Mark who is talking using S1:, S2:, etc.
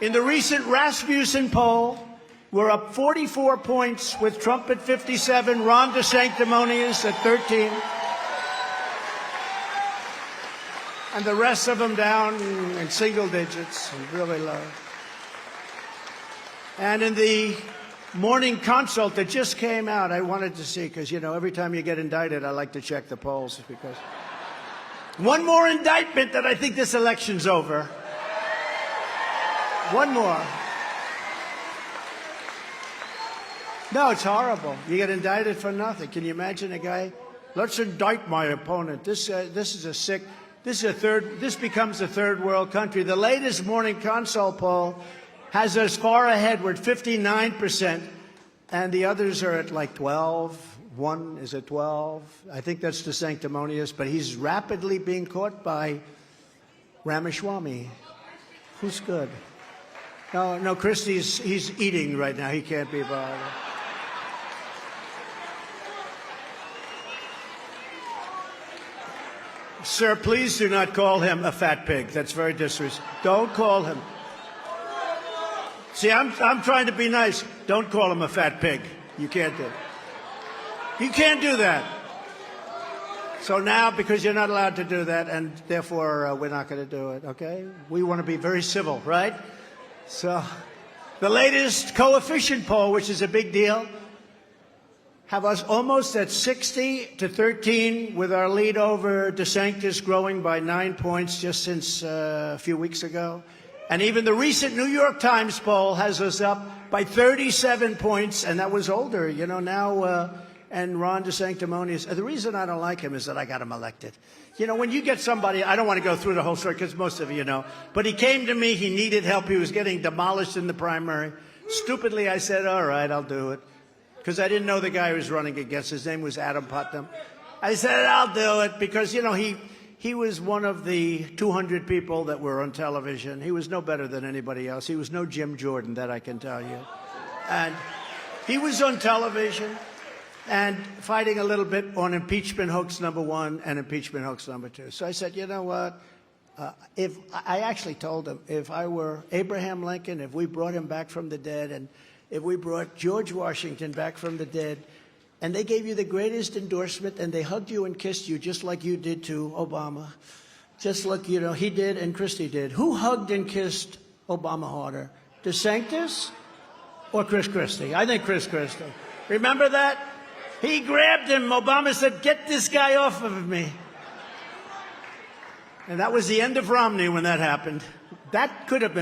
S1: In the recent Rasmussen poll, we're up 44 points with Trump at 57, Ron DeSanctimonious at 13, and the rest of them down in single digits, really low. And in the morning consult that just came out, I wanted to see, because, you know, every time you get indicted, I like to check the polls, because one more indictment that I think this election's over. One more. No, it's horrible. You get indicted for nothing. Can you imagine a guy? Let's indict my opponent. This becomes a third world country. The latest morning consult poll has us far ahead. We're at 59%, and the others are at like 12. One is at 12. I think that's DeSanctimonious, but he's rapidly being caught by Ramaswamy. Who's good? No, Christie's, he's eating right now. He can't be bothered. Sir, please do not call him a fat pig. That's very disrespectful. Don't call him. See, I'm trying to be nice. Don't call him a fat pig. You can't do it. You can't do that. So now, because you're not allowed to do that, and therefore we're not going to do it, okay? We want to be very civil, right? So the latest coefficient poll, which is a big deal, have us almost at 60-13, with our lead over DeSantis growing by 9 points just since a few weeks ago. And even the recent New York Times poll has us up by 37 points, and that was older, you know, now, and Ron DeSanctimonious. The reason I don't like him is that I got him elected. You know, when you get somebody, I don't want to go through the whole story because most of you know, but he came to me, he needed help, he was getting demolished in the primary. Stupidly, I said, all right, I'll do it. Because I didn't know the guy who was running against. His name was Adam Putnam. I said, I'll do it, because, you know, he was one of the 200 people that were on television. He was no better than anybody else. He was no Jim Jordan, that I can tell you. And he was on television and fighting a little bit on impeachment hoax number 1 and impeachment hoax number 2. So I said, you know what? I actually told him, if I were Abraham Lincoln, if we brought him back from the dead, and if we brought George Washington back from the dead, and they gave you the greatest endorsement, and they hugged you and kissed you just like you did to Obama, just like, you know, he did and Christie did. Who hugged and kissed Obama harder, DeSantis or Chris Christie? I think Chris Christie. Remember that? He grabbed him. Obama said, get this guy off of me. And that was the end of Romney when that happened. That could have been